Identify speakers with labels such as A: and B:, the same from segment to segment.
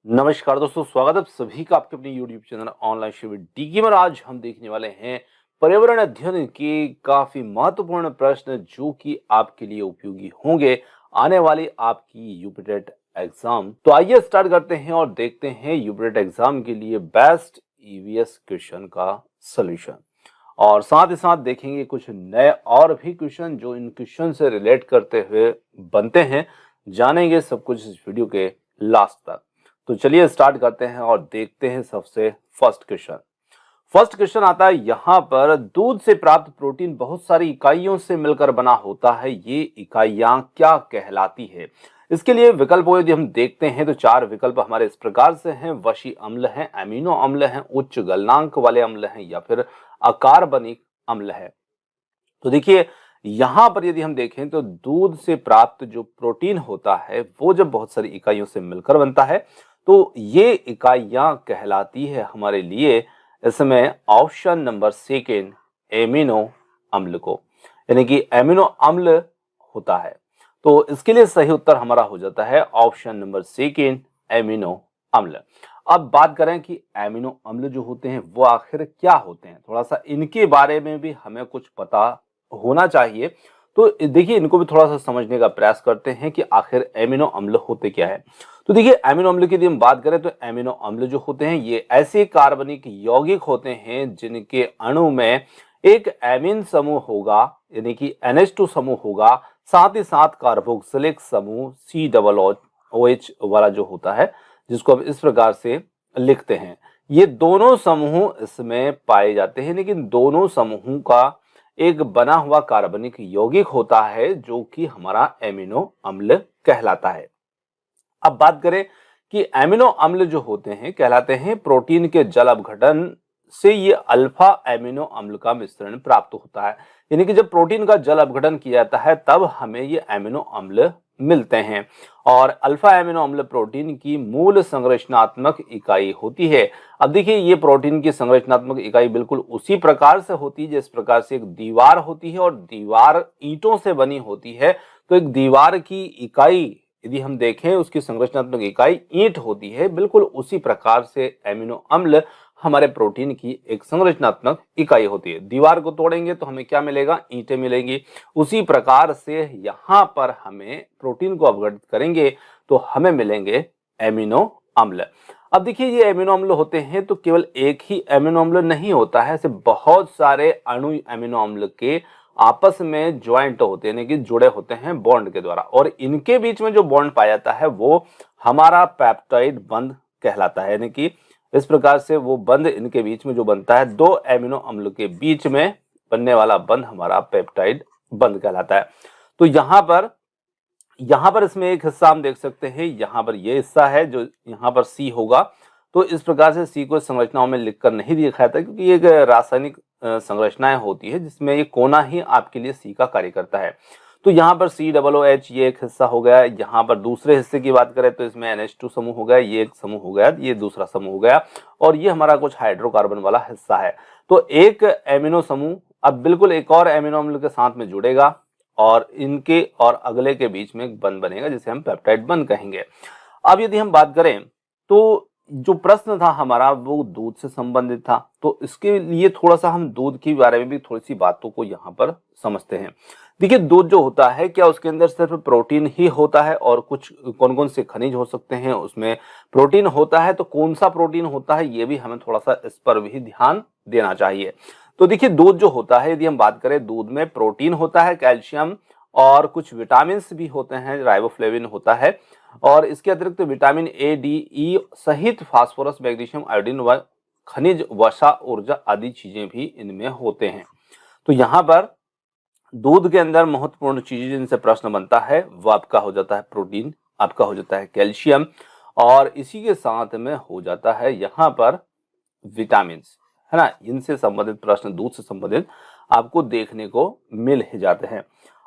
A: नमस्कार दोस्तों, स्वागत है आप सभी का आपके अपने YouTube चैनल ऑनलाइन शिविर डीके में। आज हम देखने वाले हैं पर्यावरण अध्ययन के काफी महत्वपूर्ण प्रश्न जो कि आपके लिए उपयोगी होंगे आने वाली आपकी यूपीटेट एग्जाम। तो आइए स्टार्ट करते हैं और देखते हैं यूपीटेट एग्जाम के लिए बेस्ट ईवीएस क्वेश्चन का सोल्यूशन, और साथ ही साथ देखेंगे कुछ नए और भी क्वेश्चन जो इन क्वेश्चन से रिलेट करते हुए बनते हैं। जानेंगे सब कुछ इस वीडियो के लास्ट तक। तो चलिए स्टार्ट करते हैं और देखते हैं सबसे फर्स्ट क्वेश्चन। फर्स्ट क्वेश्चन आता है यहाँ पर, दूध से प्राप्त प्रोटीन बहुत सारी इकाइयों से मिलकर बना होता है, ये इकाइयां क्या कहलाती है? इसके लिए विकल्पों यदि हम देखते हैं तो चार विकल्प हमारे इस प्रकार से हैं। वशी अम्ल है, अमीनो अम्ल है, उच्च गलनांक वाले अम्ल हैं या फिर अकार्बनिक अम्ल है। तो देखिए यहां पर यदि हम देखें तो दूध से प्राप्त जो प्रोटीन होता है वो जब बहुत सारी इकाइयों से मिलकर बनता है तो ये इकाइयां कहलाती है हमारे लिए इसमें ऑप्शन नंबर सेकेंड एमिनो अम्ल को, यानी कि एमिनो अम्ल होता है। तो इसके लिए सही उत्तर हमारा हो जाता है ऑप्शन नंबर सेकेंड एमिनो अम्ल। अब बात करें कि एमिनो अम्ल जो होते हैं वो आखिर क्या होते हैं, थोड़ा सा इनके बारे में भी हमें कुछ पता होना चाहिए। तो देखिए इनको भी थोड़ा सा समझने का प्रयास करते हैं कि आखिर एमिनो अम्ल होते क्या है। तो देखिए एमिनो अम्ल की यदि हम बात करें तो एमिनो अम्ल जो होते हैं ये ऐसे कार्बनिक यौगिक होते हैं जिनके अणु में एक एमिन समूह होगा, यानी कि NH2 समूह होगा, साथ ही साथ कार्बोक्सिलिक समूह COOH वाला जो होता है, जिसको हम इस प्रकार से लिखते हैं। ये दोनों समूह इसमें पाए जाते हैं, लेकिन दोनों समूहों का एक बना हुआ कार्बनिक यौगिक होता है जो कि हमारा एमिनो अम्ल कहलाता है। अब बात करें कि एमिनो अम्ल जो होते हैं कहलाते हैं प्रोटीन के जल अपघटन से ये अल्फा एमिनो अम्ल का मिश्रण प्राप्त होता है, यानी कि जब प्रोटीन का जल अपघटन किया जाता है तब हमें ये एमिनो अम्ल मिलते हैं। और अल्फा एमिनो अम्ल प्रोटीन की मूल संरचनात्मक इकाई होती है। अब देखिए ये प्रोटीन की संरचनात्मक इकाई बिल्कुल उसी प्रकार से होती है जिस प्रकार से एक दीवार होती है और दीवार ईंटों से बनी होती है। तो एक दीवार की इकाई यदि हम देखें उसकी संरचनात्मक इकाई ईंट होती है, बिल्कुल उसी प्रकार से एमिनो अम्ल हमारे प्रोटीन की एक संरचनात्मक इकाई होती है। दीवार को तोड़ेंगे तो हमें क्या मिलेगा? ईंटें मिलेंगी। उसी प्रकार से यहाँ पर हमें प्रोटीन को अपघटित करेंगे तो हमें मिलेंगे एमिनो अम्ल। अब देखिए ये एमिनो अम्ल होते हैं तो केवल एक ही एमिनो अम्ल नहीं होता है, ऐसे बहुत सारे अणु एमिनो अम्ल के आपस में ज्वाइंट होते हैं, यानी कि जुड़े होते हैं बॉन्ड के द्वारा, और इनके बीच में जो बॉन्ड पाया जाता है वो हमारा पेप्टाइड बंध कहलाता है। यानी कि इस प्रकार से वो बंध इनके बीच में जो बनता है, दो एमिनो अम्ल के बीच में बनने वाला बंध हमारा पेप्टाइड बंध कहलाता है। तो यहाँ पर इसमें एक हिस्सा हम देख सकते हैं, यहाँ पर ये हिस्सा है जो यहाँ पर C होगा। तो इस प्रकार से C को संरचनाओं में लिखकर नहीं दिखाया था क्योंकि ये एक रासायनिक संरचनाएं होती है जिसमें ये कोना ही आपके लिए C का कार्य करता है। तो यहाँ पर COOH ये एक हिस्सा हो गया। यहाँ पर दूसरे हिस्से की बात करें तो इसमें NH2 समूह हो गया, ये एक समूह हो गया, ये दूसरा समूह हो गया, और ये हमारा कुछ हाइड्रोकार्बन वाला हिस्सा है। तो एक एमिनो समूह अब बिल्कुल एक और एमिनो अम्ल के साथ में जुड़ेगा और इनके और अगले के बीच में एक बंध बनेगा जिसे हम पेप्टाइड बंध कहेंगे। अब यदि हम बात करें तो जो प्रश्न था हमारा वो दूध से संबंधित था, तो इसके लिए थोड़ा सा हम दूध के बारे में भी थोड़ी सी बातों को यहाँ पर समझते हैं। देखिए दूध जो होता है क्या उसके अंदर सिर्फ प्रोटीन ही होता है और कुछ कौन कौन से खनिज हो सकते हैं उसमें प्रोटीन होता है, तो कौन सा प्रोटीन होता है ये भी हमें थोड़ा सा इस पर भी ध्यान देना चाहिए। तो देखिए दूध जो होता है यदि हम बात करें, दूध में प्रोटीन होता है, कैल्शियम और कुछ विटामिन भी होते हैं, राइबोफ्लेविन होता है, और इसके अतिरिक्त विटामिन A, D, E सहित फास्फोरस, मैग्नीशियम, आयोडीन व खनिज, वसा, ऊर्जा आदि चीजें भी इनमें होते हैं। तो यहाँ पर दूध के अंदर महत्वपूर्ण चीजें जिनसे प्रश्न बनता है वो आपका हो जाता है प्रोटीन, आपका हो जाता है कैल्शियम, और इसी के साथ में हो जाता है यहाँ पर विटामिन, है ना। इनसे संबंधित प्रश्न दूध से संबंधित आपको देखने को मिल ही जाते हैं।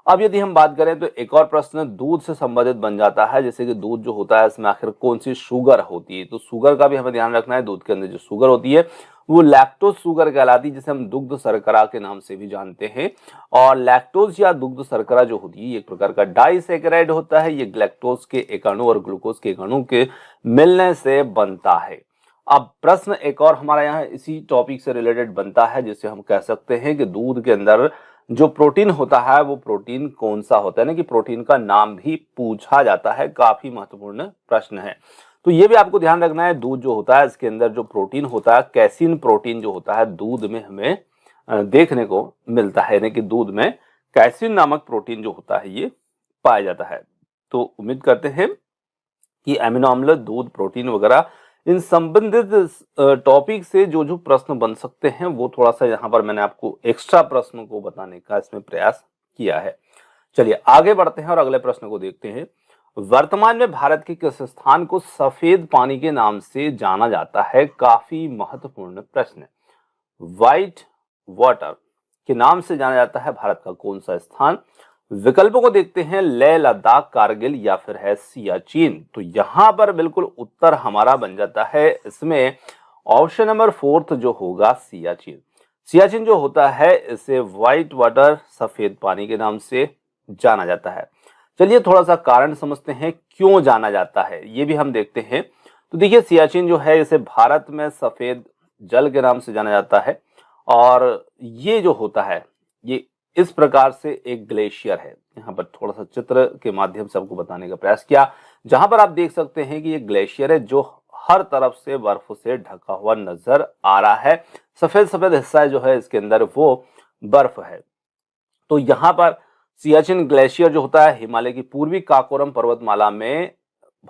A: अब यदि हम बात करें तो एक और प्रश्न दूध से संबंधित बन जाता है, जैसे कि दूध जो होता है इसमें आखिर कौन सी शुगर होती है। तो शुगर का भी हमें ध्यान रखना है, दूध के अंदर जो शुगर होती है वो लैक्टोज शुगर कहलाती है, जिसे हम दुग्ध शर्करा के नाम से भी जानते हैं। और लैक्टोज या दुग्ध शर्करा जो होती है, एक प्रकार का डाइसैकेराइड होता है। ये ग्लैक्टोज के एक अणु और ग्लूकोज के एक अणु के मिलने से बनता है। अब प्रश्न एक और हमारा यहाँ इसी टॉपिक से रिलेटेड बनता है, जिससे हम कह सकते हैं कि दूध के अंदर जो प्रोटीन होता है वो प्रोटीन कौन सा होता है, ना कि प्रोटीन का नाम भी पूछा जाता है। काफी महत्वपूर्ण प्रश्न है। तो ये भी आपको ध्यान रखना है, दूध जो होता है इसके अंदर जो प्रोटीन होता है, कैसीन प्रोटीन जो होता है दूध में हमें देखने को मिलता है, यानी कि दूध में कैसीन नामक प्रोटीन जो होता है ये पाया जाता है। तो उम्मीद करते हैं कि अमीनो अम्ल, दूध, प्रोटीन वगैरह इन संबंधित टॉपिक से जो जो प्रश्न बन सकते हैं वो थोड़ा सा यहाँ पर मैंने आपको एक्स्ट्रा प्रश्नों को बताने का इसमें प्रयास किया है। चलिए आगे बढ़ते हैं और अगले प्रश्न को देखते हैं। वर्तमान में भारत के किस स्थान को सफेद पानी के नाम से जाना जाता है? काफी महत्वपूर्ण प्रश्न है। व्हाइट वाटर के नाम से जाना जाता है भारत का कौन सा स्थान? विकल्पों को देखते हैं, लेह, लद्दाख, कारगिल या फिर है सियाचिन। तो यहां पर बिल्कुल उत्तर हमारा बन जाता है इसमें ऑप्शन नंबर 4 जो होगा सियाचिन। सियाचिन जो होता है इसे व्हाइट वाटर, सफेद पानी के नाम से जाना जाता है। चलिए थोड़ा सा कारण समझते हैं क्यों जाना जाता है, ये भी हम देखते हैं। तो देखिए सियाचिन जो है इसे भारत में सफेद जल के नाम से जाना जाता है। और ये जो होता है ये इस प्रकार से एक ग्लेशियर है। यहाँ पर थोड़ा सा चित्र के माध्यम से आपको बताने का प्रयास किया, जहां पर आप देख सकते हैं कि ये ग्लेशियर है जो हर तरफ से बर्फ से ढका हुआ नजर आ रहा है। सफेद सफेद हिस्सा जो है इसके अंदर वो बर्फ है। तो यहाँ पर सियाचिन ग्लेशियर जो होता है हिमालय की पूर्वी काकोरम पर्वतमाला में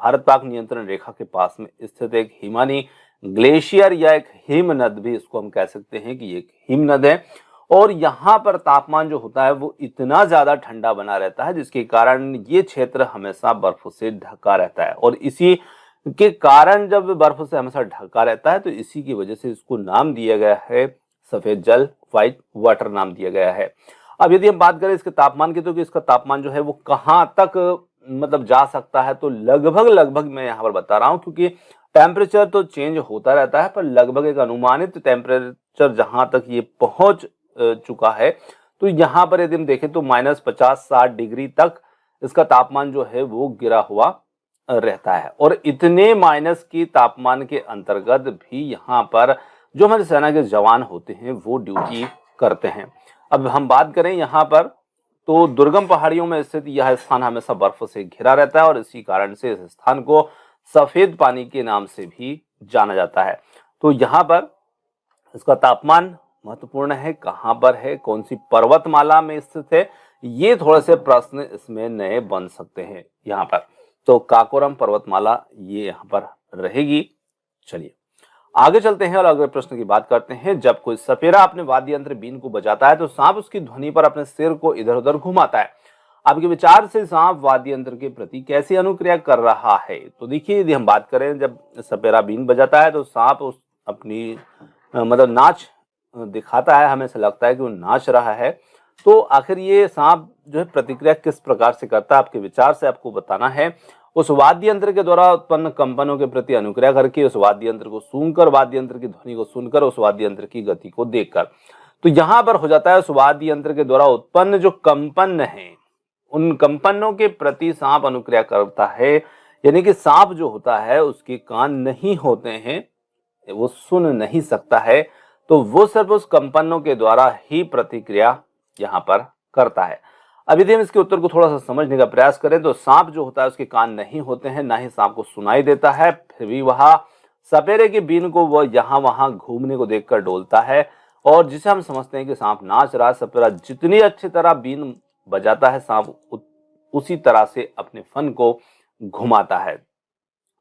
A: भारत पाक नियंत्रण रेखा के पास में स्थित एक हिमानी ग्लेशियर या एक हिमनद भी इसको हम कह सकते हैं कि एक हिमनद है। और यहाँ पर तापमान जो होता है वो इतना ज्यादा ठंडा बना रहता है जिसके कारण ये क्षेत्र हमेशा बर्फ से ढका रहता है। और इसी के कारण जब बर्फ से हमेशा ढका रहता है तो इसी की वजह से इसको नाम दिया गया है सफेद जल, व्हाइट वाटर नाम दिया गया है। अब यदि हम बात करें इसके तापमान की, तो कि इसका तापमान जो है वो कहाँ तक मतलब जा सकता है, तो लगभग मैं यहाँ पर बता रहा हूँ, क्योंकि टेम्परेचर तो चेंज होता रहता है पर लगभग एक अनुमानित टेम्परेचर जहां तक ये पहुंच चुका है, तो यहाँ पर यदि हम देखें तो -50-60 डिग्री तक इसका तापमान जो है वो गिरा हुआ रहता है। और इतने माइनस की तापमान के अंतर्गत भी यहाँ पर जो हमारे सेना के जवान होते हैं वो ड्यूटी करते हैं। अब हम बात करें यहाँ पर, तो दुर्गम पहाड़ियों में स्थित यह स्थान हमेशा बर्फ से घिरा रहता है और इसी कारण से इस स्थान को सफेद पानी के नाम से भी जाना जाता है। तो यहाँ पर इसका तापमान महत्वपूर्ण है, कहाँ पर है, कौन सी पर्वतमाला में स्थित है, ये थोड़े से प्रश्न इसमें नए बन सकते हैं यहाँ पर। तो काकोरम पर्वतमाला ये यहाँ पर रहेगी। चलिए आगे चलते हैं और अगले प्रश्न की बात करते हैं। जब कोई सपेरा अपने वाद्य यंत्र बीन को बजाता है तो सांप उसकी ध्वनि पर अपने सिर को इधर उधर घुमाता है। आपके विचार से सांप वाद्य यंत्र के प्रति कैसी अनुक्रिया कर रहा है? तो देखिए यदि हम बात करें, जब सपेरा बीन बजाता है तो सांप उस अपनी मतलब नाच दिखाता है, हमें ऐसा लगता है कि वो नाच रहा है। तो आखिर ये सांप जो है प्रतिक्रिया किस प्रकार से करता है, आपके विचार से आपको बताना है। उस वाद्य यंत्र के द्वारा उत्पन्न कंपनों के प्रति अनुक्रिया करके, उस वाद्य यंत्र को सुनकर, वाद्य यंत्र की ध्वनि को सुनकर, उस वाद्य यंत्र की गति को देखकर। तो यहाँ पर हो जाता है उस वाद्य यंत्र के द्वारा उत्पन्न जो कंपन है उन कंपनों के प्रति सांप अनुक्रिया करता है। यानी कि सांप जो होता है उसके कान नहीं होते हैं, वो सुन नहीं सकता है, तो वो सिर्फ उस कंपनों के द्वारा ही प्रतिक्रिया यहाँ पर करता है। अब यदि हम इसके उत्तर को थोड़ा सा समझने का प्रयास करें, तो सांप जो होता है उसके कान नहीं होते हैं, ना ही सांप को सुनाई देता है, फिर भी वह सपेरे के बीन को वह यहाँ वहां घूमने को देखकर डोलता है। और जिसे हम समझते हैं कि सांप नाच रहा है, सपेरा जितनी अच्छी तरह बीन बजाता है सांप उसी तरह से अपने फन को घुमाता है।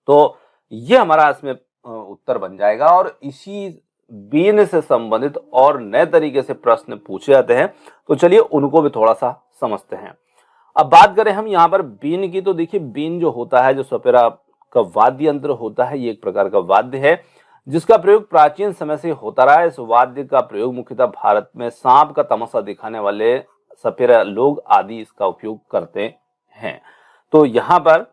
A: तो ये हमारा इसमें उत्तर बन जाएगा। और इसी बीन से संबंधित और नए तरीके से प्रश्न पूछे जाते हैं, तो चलिए उनको भी थोड़ा सा समझते हैं। अब बात करें हम यहाँ पर बीन की, तो देखिए बीन जो होता है, जो सपेरा का वाद्य यंत्र होता है, ये एक प्रकार का वाद्य है जिसका प्रयोग प्राचीन समय से होता रहा है। इस वाद्य का प्रयोग मुख्यतः भारत में सांप का तमाशा दिखाने वाले सपेरा लोग आदि इसका उपयोग करते हैं। तो यहाँ पर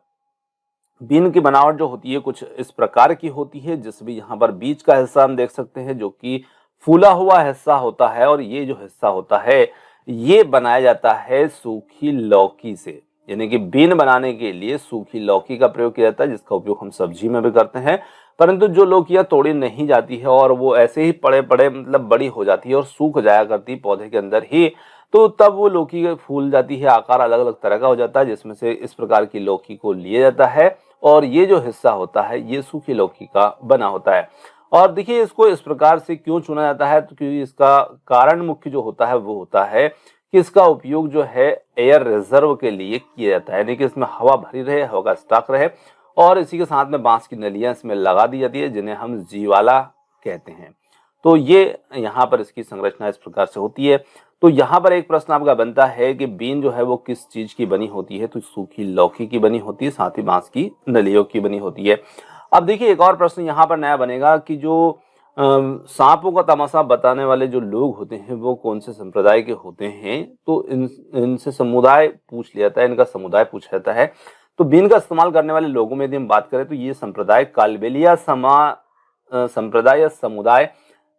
A: बीन की बनावट जो होती है कुछ इस प्रकार की होती है, जिसमें यहाँ पर बीच का हिस्सा हम देख सकते हैं जो कि फूला हुआ हिस्सा होता है, और ये जो हिस्सा होता है ये बनाया जाता है सूखी लौकी से। यानी कि बीन बनाने के लिए सूखी लौकी का प्रयोग किया जाता है, जिसका उपयोग हम सब्जी में भी करते हैं। परंतु जो लौकियां तोड़ी नहीं जाती है और वो ऐसे ही पड़े पड़े मतलब बड़ी हो जाती है और सूख जाया करती पौधे के अंदर ही, तो तब वो लौकी फूल जाती है, आकार अलग अलग तरह का हो जाता है, जिसमें से इस प्रकार की लौकी को लिया जाता है। और ये जो हिस्सा होता है ये सूखी लौकी का बना होता है। और देखिए इसको इस प्रकार से क्यों चुना जाता है, तो क्योंकि इसका कारण मुख्य जो होता है वो होता है कि इसका उपयोग जो है एयर रिजर्व के लिए किया जाता है, यानी कि इसमें हवा भरी रहे, हवा का स्टॉक रहे, और इसी के साथ में बांस की नलियां इसमें लगा दी जाती है, जिन्हें हम जीवाला कहते हैं। तो ये यहाँ पर इसकी संरचना इस प्रकार से होती है। तो यहाँ पर एक प्रश्न आपका बनता है कि बीन जो है वो किस चीज की बनी होती है, तो सूखी लौकी की बनी होती है, साथ ही बांस की नलियों की बनी होती है। अब देखिए एक और प्रश्न यहाँ पर नया बनेगा कि जो सांपों का तमाशा बताने वाले जो लोग होते हैं वो कौन से संप्रदाय के होते हैं, तो इनसे समुदाय पूछ लिया जाता है, इनका समुदाय पूछा जाता है। तो बीन का इस्तेमाल करने वाले लोगों में यदि हम बात करें तो ये संप्रदाय कालबेलिया संप्रदाय या समुदाय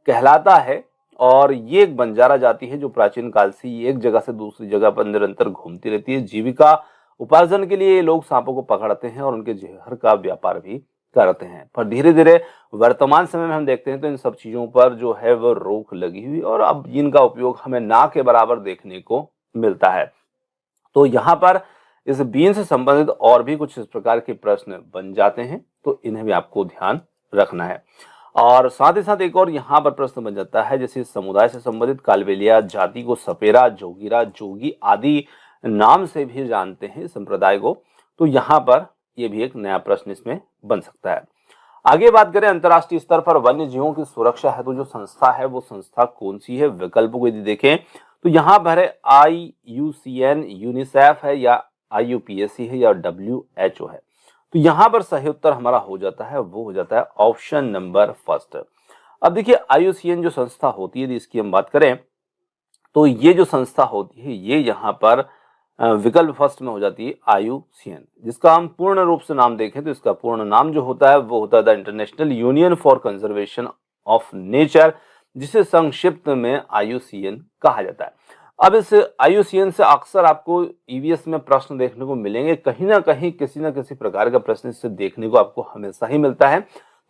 A: कहलाता है। और ये एक बंजारा जाति है जो प्राचीन काल से एक जगह से दूसरी जगह पर निरंतर घूमती रहती है। जीविका उपार्जन के लिए ये लोग सांपों को पकड़ते हैं और उनके जहर का व्यापार भी करते हैं। पर धीरे धीरे वर्तमान समय में हम देखते हैं तो इन सब चीजों पर जो है वो रोक लगी हुई, और अब इनका उपयोग हमें ना के बराबर देखने को मिलता है। तो यहाँ पर इस बीन से संबंधित और भी कुछ इस प्रकार के प्रश्न बन जाते हैं, तो इन्हें भी आपको ध्यान रखना है। और साथ ही साथ एक और यहाँ पर प्रश्न बन जाता है, जैसे समुदाय से संबंधित कालबेलिया जाति को सपेरा, जोगीरा, जोगी आदि नाम से भी जानते हैं संप्रदाय को। तो यहाँ पर यह भी एक नया प्रश्न इसमें बन सकता है। आगे बात करें अंतर्राष्ट्रीय स्तर पर वन्य जीवों की सुरक्षा हेतु जो संस्था है वो संस्था कौन सी है। विकल्पों को यदि देखें तो यहाँ पर है IUCN, यूनिसेफ है, या IUPAC है, या WHO है। तो यहाँ पर सही उत्तर हमारा हो जाता है, वो हो जाता है ऑप्शन नंबर फर्स्ट। अब देखिए IUCN जो संस्था होती है, इसकी हम बात करें तो ये जो संस्था होती है ये यहाँ पर विकल्प फर्स्ट में हो जाती है IUCN, जिसका हम पूर्ण रूप से नाम देखें तो इसका पूर्ण नाम जो होता है वो होता है the international union for conservation of nature, जिसे संक्षिप्त में IUCN कहा जाता है। अब इस IUCN से अक्सर आपको EVS में प्रश्न देखने को मिलेंगे, कहीं ना कहीं किसी ना किसी प्रकार का प्रश्न इससे देखने को आपको हमेशा ही मिलता है।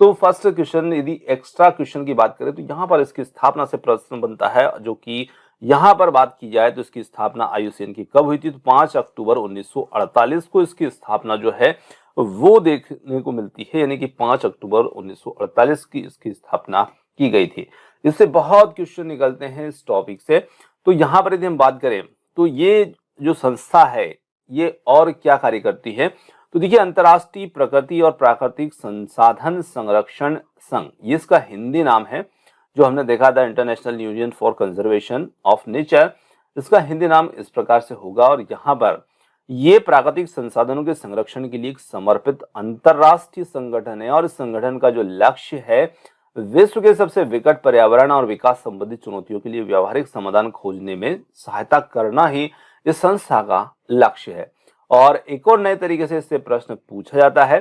A: तो फर्स्ट क्वेश्चन यदि एक्स्ट्रा क्वेश्चन की बात करें तो यहाँ पर इसकी स्थापना से प्रश्न बनता है, जो कि यहाँ पर बात की जाए तो इसकी स्थापना IUCN की कब हुई थी, तो 5 अक्टूबर 1948 को इसकी स्थापना जो है वो देखने को मिलती है, यानी कि 5 अक्टूबर 1948 की इसकी स्थापना की गई थी। इससे बहुत क्वेश्चन निकलते हैं इस टॉपिक से। तो यहाँ पर यदि हम बात करें तो ये जो संस्था है ये और क्या कार्य करती है, तो देखिए अंतर्राष्ट्रीय प्रकृति और प्राकृतिक संसाधन संरक्षण संघ, ये इसका हिंदी नाम है, जो हमने देखा था international union for conservation of nature, इसका हिंदी नाम इस प्रकार से होगा। और यहाँ पर ये प्राकृतिक संसाधनों के संरक्षण के लिए एक समर्पित अंतरराष्ट्रीय संगठन है, और इस संगठन का जो लक्ष्य है विश्व के सबसे विकट पर्यावरण और विकास संबंधी चुनौतियों के लिए व्यावहारिक समाधान खोजने में सहायता करना ही इस संस्था का लक्ष्य है। और एक और नए तरीके से इससे प्रश्न पूछा जाता है,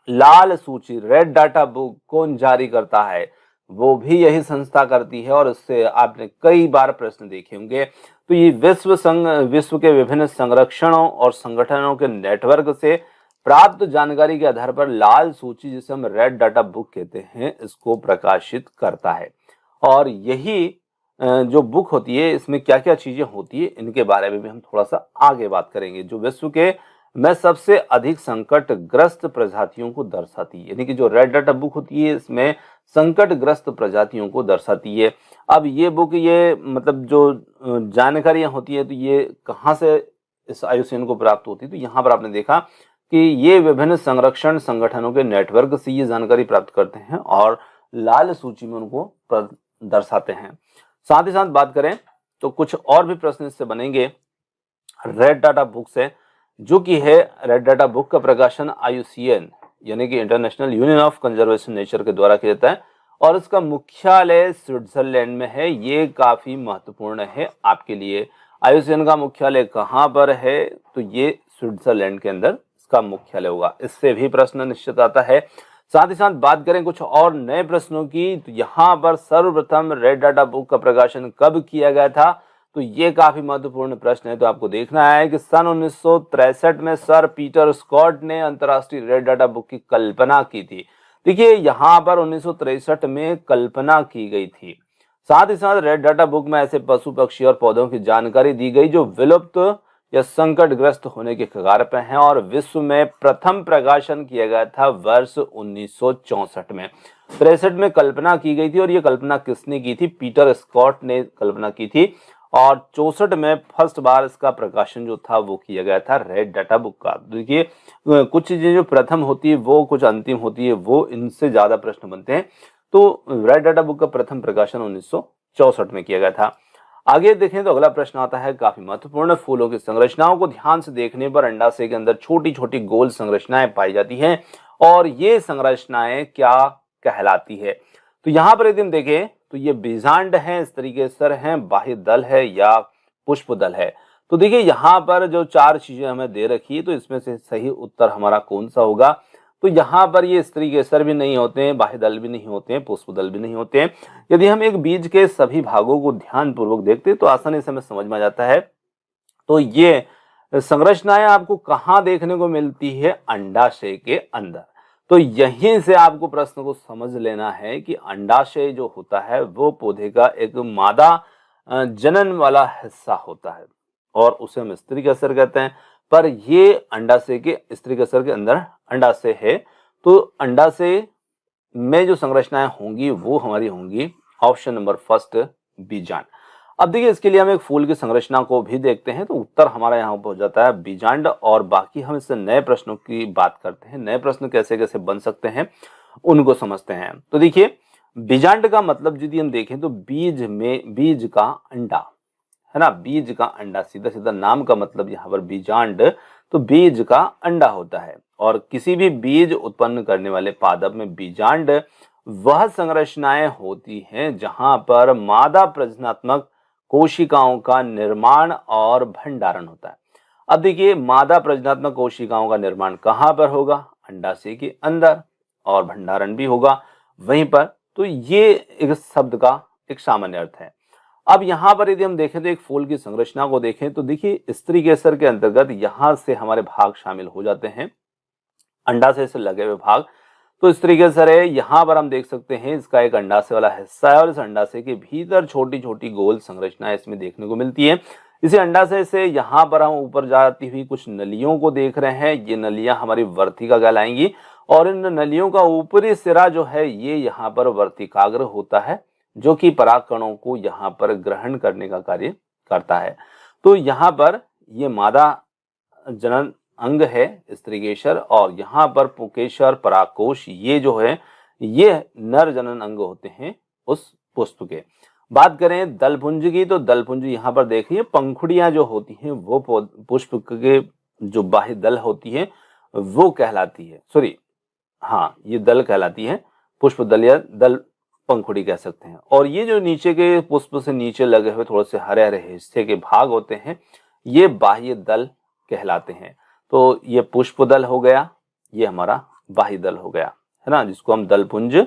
A: लाल सूची रेड डाटा बुक कौन जारी करता है, वो भी यही संस्था करती है, और इससे आपने कई बार प्रश्न देखे होंगे। तो ये विश्व के विभिन्न संरक्षणों और संगठनों के नेटवर्क से प्राप्त जानकारी के आधार पर लाल सूची, जिसे हम रेड डाटा बुक कहते हैं, इसको प्रकाशित करता है। और यही जो बुक होती है इसमें क्या क्या चीजें होती है इनके बारे में भी हम थोड़ा सा आगे बात करेंगे, जो विश्व के में सबसे अधिक संकटग्रस्त प्रजातियों को दर्शाती है। यानी कि जो रेड डाटा बुक होती है इसमें संकटग्रस्त प्रजातियों को दर्शाती है। अब ये बुक ये मतलब जो जानकारियां होती है तो ये कहाँ से इस IUCN को प्राप्त होती है, तो यहाँ पर आपने देखा कि ये विभिन्न संरक्षण संगठनों के नेटवर्क से ये जानकारी प्राप्त करते हैं और लाल सूची में उनको दर्शाते हैं। साथ ही साथ बात करें तो कुछ और भी प्रश्न इससे बनेंगे रेड डाटा बुक से, जो कि है रेड डाटा बुक का प्रकाशन IUCN यानी कि international union of conservation nature के द्वारा किया जाता है, और इसका मुख्यालय स्विट्जरलैंड में है। ये काफी महत्वपूर्ण है आपके लिए। IUCN का मुख्यालय कहाँ पर है, तो ये स्विट्जरलैंड के अंदर इसका मुख्यालय होगा। इससे भी प्रश्न निश्चित आता है। साथ ही साथ बात करें कुछ और नए प्रश्नों की, तो यहाँ पर सर्वप्रथम रेड डाटा बुक का प्रकाशन कब किया गया था, तो ये काफी महत्वपूर्ण प्रश्न है। तो आपको देखना है कि सन 1963 में सर पीटर स्कॉट ने अंतर्राष्ट्रीय रेड डाटा बुक की कल्पना की थी। देखिए यहाँ पर 1963 में कल्पना की गई थी। साथ ही साथ रेड डाटा बुक में ऐसे पशु पक्षी और पौधों की जानकारी दी गई जो विलुप्त या संकटग्रस्त होने के कगार पर हैं, और विश्व में प्रथम प्रकाशन किया गया था वर्ष 1964 में। 63 में कल्पना की गई थी, और ये कल्पना किसने की थी? पीटर स्कॉट ने कल्पना की थी, और 64 में फर्स्ट बार इसका प्रकाशन जो था वो किया गया था रेड डाटा बुक का। देखिए कुछ चीजें जो प्रथम होती है वो कुछ अंतिम होती है, वो इनसे ज्यादा प्रश्न बनते हैं। तो रेड डाटा बुक का प्रथम प्रकाशन 1964 में किया गया था। आगे देखें तो अगला प्रश्न आता है काफी महत्वपूर्ण। फूलों की संरचनाओं को ध्यान से देखने पर अंडाशय के अंदर छोटी छोटी गोल संरचनाएं पाई जाती हैं, और ये संरचनाएं क्या कहलाती है? तो यहाँ पर यदि हम देखें तो ये बीजांड है, इस तरीके सर है, बाह्य दल है या पुष्प दल है। तो देखिए यहाँ पर जो चार चीजें हमें दे रखी है, तो इसमें से सही उत्तर हमारा कौन सा होगा? तो यहाँ पर ये स्त्री केसर भी नहीं होते हैं, बाह्य दल भी नहीं होते हैं, पुष्प दल भी नहीं होते हैं। यदि हम एक बीज के सभी भागों को ध्यान पूर्वक देखते हैं तो आसानी से हमें समझ में आ जाता है। तो ये संरचनाएं आपको कहाँ देखने को मिलती है? अंडाशय के अंदर। तो यहीं से आपको प्रश्न को समझ लेना है कि अंडाशय जो होता है वो पौधे का एक मादा जनन वाला हिस्सा होता है, और उसे हम स्त्री केसर कहते हैं। पर ये अंडाशय के स्त्री केसर के अंदर अंडाशय है। तो अंडाशय में जो संरचनाएं होंगी वो हमारी होंगी ऑप्शन नंबर फर्स्ट, बीजांड। अब देखिए इसके लिए हम एक फूल की संरचना को भी देखते हैं, तो उत्तर हमारा यहाँ पर हो जाता है बीजांड। और बाकी हम इससे नए प्रश्नों की बात करते हैं, नए प्रश्न कैसे कैसे बन सकते हैं उनको समझते हैं। तो देखिए बीजांड का मतलब यदि हम देखें तो बीज का अंडा है ना, बीज का अंडा, सीधा सीधा नाम का मतलब यहाँ पर बीजांड, तो बीज का अंडा होता है। और किसी भी बीज उत्पन्न करने वाले पादप में बीजांड वह संरचनाएं होती हैं जहां पर मादा प्रजननात्मक कोशिकाओं का निर्माण और भंडारण होता है। अब देखिए मादा प्रजननात्मक कोशिकाओं का निर्माण कहां पर होगा? अंडाशय के अंदर, और भंडारण भी होगा वहीं पर। तो ये एक शब्द का एक सामान्य अर्थ है। अब यहाँ पर यदि हम देखें तो एक फूल की संरचना को देखें तो देखिए स्त्री केसर के अंतर्गत यहाँ से हमारे भाग शामिल हो जाते हैं, अंडाशय से लगे हुए भाग। तो इस तरीके से है, यहाँ पर हम देख सकते हैं इसका एक अंडाशय वाला हिस्सा है, और इस अंडाशय के भीतर छोटी छोटी गोल संरचनाएं इसमें देखने को मिलती है। इसी अंडाशय से यहाँ पर हम ऊपर जाती हुई कुछ नलियों को देख रहे हैं। ये नलियां हमारी वर्तिका कहलाएंगी, और इन नलियों का ऊपरी सिरा जो है ये यहाँ पर वर्तिकाग्र होता है, जो कि परागकणों को यहाँ पर ग्रहण करने का कार्य करता है। तो यहाँ पर ये मादा जनन अंग है स्त्रीकेसर, और यहाँ पर पुकेसर परागकोश ये जो है ये नर जनन अंग होते हैं उस पुष्प के। बात करें दलपुंज की, तो दलपुंज यहाँ पर देखिए पंखुड़ियां जो होती हैं वो पुष्प के जो बाह्य दल होती है वो कहलाती है, सॉरी हाँ ये दल कहलाती है, पुष्प दल या दल पंखुड़ी कह सकते हैं। और ये जो नीचे के पुष्प से नीचे लगे हुए थोड़े से हरे हरे हिस्से के भाग होते हैं ये बाह्य दल कहलाते हैं। तो ये पुष्प दल हो गया, ये हमारा बाह्य दल हो गया, है ना, जिसको हम दलपुंज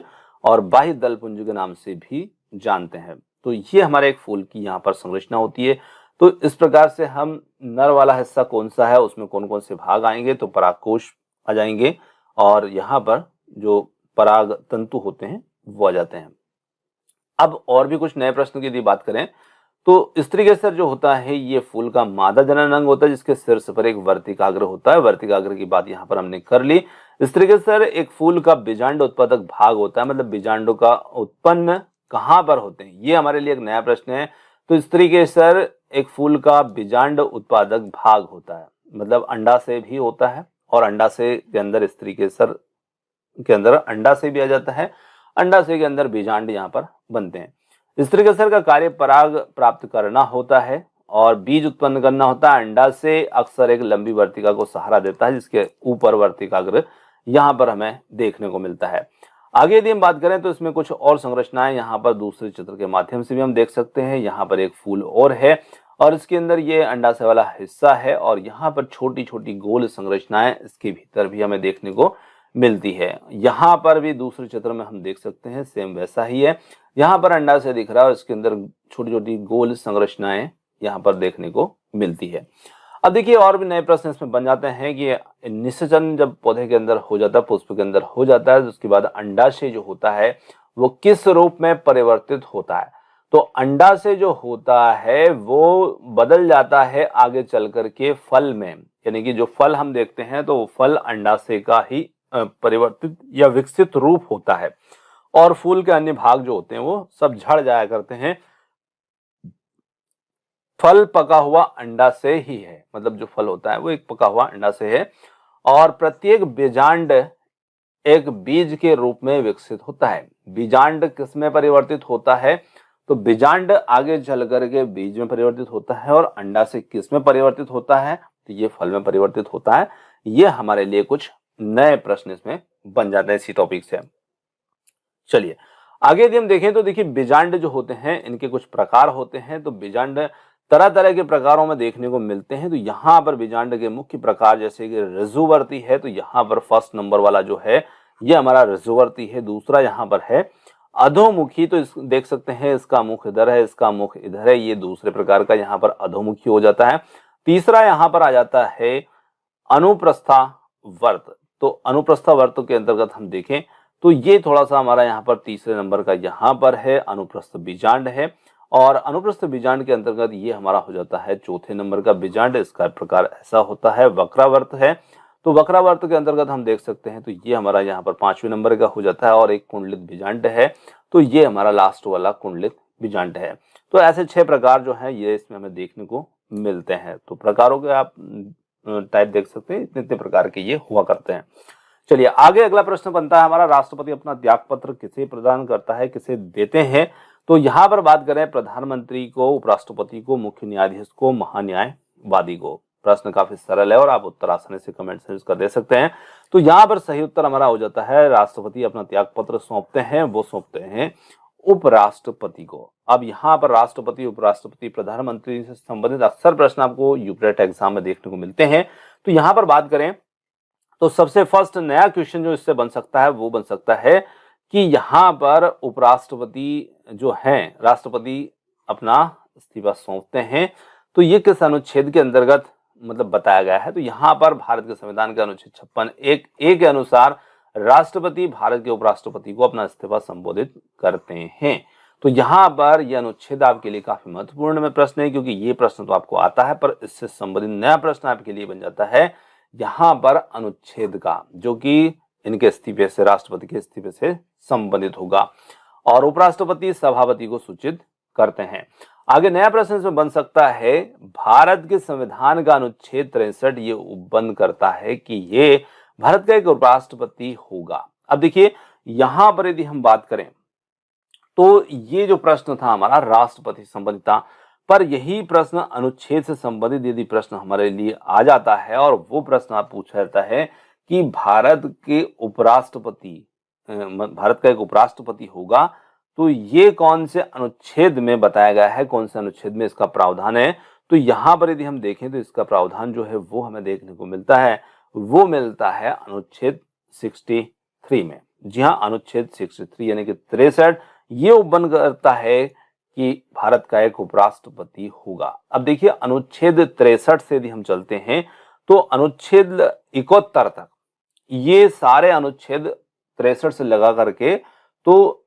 A: और बाह्य दलपुंज के नाम से भी जानते हैं। तो ये हमारे एक फूल की यहाँ पर संरचना होती है। तो इस प्रकार से हम नर वाला हिस्सा कौन सा है, उसमें कौन कौन से भाग आएंगे, तो परागकोश आ जाएंगे, और यहाँ पर जो पराग तंतु होते हैं वो आ जाते हैं। अब और भी कुछ नए प्रश्न की यदि बात करें तो स्त्रीकेसर जो होता है ये फूल का मादा जनन अंग होता है, जिसके शीर्ष पर एक वर्तिकाग्र होता है। वर्तिकाग्र की बात यहाँ पर हमने कर ली। स्त्रीकेसर एक फूल का बीजांड उत्पादक भाग होता है, मतलब बीजांडों का उत्पन्न कहाँ पर होते हैं, ये हमारे लिए एक नया प्रश्न है। तो स्त्रीकेसर एक फूल का बीजांड उत्पादक भाग होता है, मतलब अंडाशय भी होता है, और अंडाशय के अंदर स्त्रीकेसर के अंदर अंडाशय भी आ जाता है, अंडाशय के अंदर बीजांड यहाँ पर बनते हैं। स्त्रीकेसर का कार्य पराग प्राप्त करना होता है और बीज उत्पन्न करना होता है। अंडाशय अक्सर एक लंबी वर्तिका को सहारा देता है, जिसके ऊपर वर्तिकाग्र यहाँ पर हमें देखने को मिलता है। आगे यदि हम बात करें तो इसमें कुछ और संरचनाएं यहाँ पर दूसरे चित्र के माध्यम से भी हम देख सकते हैं। यहाँ पर एक फूल और है, और इसके अंदर ये अंडाशय वाला हिस्सा है और यहाँ पर छोटी छोटी गोल संरचनाएं इसके भीतर भी हमें देखने को मिलती है। यहाँ पर भी दूसरे चित्र में हम देख सकते हैं सेम वैसा ही है। यहाँ पर अंडाशय दिख रहा है और इसके अंदर छोटी छोटी गोल संरचनाएं यहाँ पर देखने को मिलती है। अब देखिए और भी नए प्रश्न इसमें बन जाते हैं कि निषेचन जब पौधे के अंदर हो जाता है, पुष्प के अंदर हो जाता है, तो उसके बाद अंडाशय जो होता है वो किस रूप में परिवर्तित होता है। तो अंडाशय जो होता है वो बदल जाता है आगे चल करके फल में, यानी कि जो फल हम देखते हैं तो वो फल अंडाशय का ही परिवर्तित या विकसित रूप होता है और फूल के अन्य भाग जो होते हैं वो सब झड़ जाया करते हैं। फल पका हुआ अंडा से ही है, मतलब जो फल होता है वो एक पका हुआ अंडा से है और प्रत्येक बीजांड एक बीज के रूप में विकसित होता है। बीजांड किस में परिवर्तित होता है, तो बीजांड आगे चल करके बीज में परिवर्तित होता है और अंडा से किस में परिवर्तित होता है, तो ये फल में परिवर्तित होता है। ये हमारे लिए कुछ नए प्रश्न इसमें बन जाते हैं इसी टॉपिक से। चलिए आगे यदि हम देखें तो देखिए बीजांड जो होते हैं इनके कुछ प्रकार होते हैं। तो बीजांड तरह तरह के प्रकारों में देखने को मिलते हैं। तो यहाँ पर बीजांड के मुख्य प्रकार जैसे कि ऋजुवर्ती है, तो यहाँ पर फर्स्ट नंबर वाला जो है ये हमारा ऋजुवर्ती है। दूसरा यहाँ पर है अधोमुखी, तो देख सकते हैं इसका मुख इधर है, इसका मुख इधर है, ये दूसरे प्रकार का यहाँ पर अधोमुखी हो जाता है। तीसरा यहाँ पर आ जाता है अनुप्रस्था वर्त। तो अनुप्रस्था वर्त के अंतर्गत हम देखें तो ये थोड़ा सा हमारा यहाँ पर तीसरे नंबर का यहाँ पर है अनुप्रस्थ बीजांड है और अनुप्रस्थ बीजांड के अंतर्गत ये हमारा हो जाता है चौथे नंबर का बीजांड। इसका प्रकार ऐसा होता है वक्रावर्त है। तो वक्रावर्त के अंतर्गत हम देख सकते हैं तो ये हमारा यहाँ पर पांचवें नंबर का हो जाता है और एक कुंडलित बीजांड है, तो ये हमारा लास्ट वाला कुंडलित बीजांड है। तो ऐसे 6 प्रकार जो है ये इसमें हमें देखने को मिलते हैं। तो प्रकारों के आप टाइप देख सकते हैं, इतने प्रकार के ये हुआ करते हैं। चलिए आगे अगला प्रश्न बनता है हमारा, राष्ट्रपति अपना त्याग पत्र किसे प्रदान करता है, किसे देते हैं। तो यहाँ पर बात करें प्रधानमंत्री को, उपराष्ट्रपति को, मुख्य न्यायाधीश को, महान्यायवादी को। प्रश्न काफी सरल है और आप उत्तर आसानी से कमेंट से इसका दे सकते हैं। तो यहाँ पर सही उत्तर हमारा हो जाता है राष्ट्रपति अपना त्याग पत्र सौंपते हैं, वो सौंपते हैं उपराष्ट्रपति को। अब यहाँ पर राष्ट्रपति, उपराष्ट्रपति, प्रधानमंत्री से संबंधित अक्सर प्रश्न आपको यूपीटेट एग्जाम में देखने को मिलते हैं। तो यहाँ पर बात करें तो सबसे फर्स्ट नया क्वेश्चन जो इससे बन सकता है वो बन सकता है कि यहाँ पर उपराष्ट्रपति जो हैं, राष्ट्रपति अपना इस्तीफा सौंपते हैं, तो ये किस अनुच्छेद के अंतर्गत मतलब बताया गया है। तो यहाँ पर भारत के संविधान के अनुच्छेद 56(1)(a) के अनुसार राष्ट्रपति भारत के उपराष्ट्रपति को अपना इस्तीफा संबोधित करते हैं। तो यहाँ पर यह अनुच्छेद आपके लिए काफी महत्वपूर्ण में प्रश्न है, क्योंकि ये प्रश्न तो आपको आता है पर इससे संबंधित नया प्रश्न आपके लिए बन जाता है यहाँ पर अनुच्छेद का, जो कि इनके इस्तीफे से, राष्ट्रपति के इस्तीफे से संबंधित होगा और उपराष्ट्रपति सभापति को सूचित करते हैं। आगे नया प्रश्न इसमें बन सकता है, भारत के संविधान का अनुच्छेद 63 ये उपबंध करता है कि ये भारत का एक उपराष्ट्रपति होगा। अब देखिए यहां पर यदि हम बात करें तो ये जो प्रश्न था हमारा राष्ट्रपति संबंधित था, पर यही प्रश्न अनुच्छेद से संबंधित यदि प्रश्न हमारे लिए आ जाता है और वो प्रश्न आप पूछा जाता है कि भारत के उपराष्ट्रपति, भारत का एक उपराष्ट्रपति होगा, तो ये कौन से अनुच्छेद में बताया गया है, कौन से अनुच्छेद में इसका प्रावधान है। तो यहाँ पर यदि हम देखें तो इसका प्रावधान जो है वो हमें देखने को मिलता है, वो मिलता है अनुच्छेद 63 में। जी हाँ, अनुच्छेद 63 यानी कि 63 ये उपबंध करता है कि भारत का एक उपराष्ट्रपति होगा। अब देखिए अनुच्छेद 63 से यदि हम चलते हैं तो अनुच्छेद 71 तक, ये सारे अनुच्छेद 63 से लगा करके तो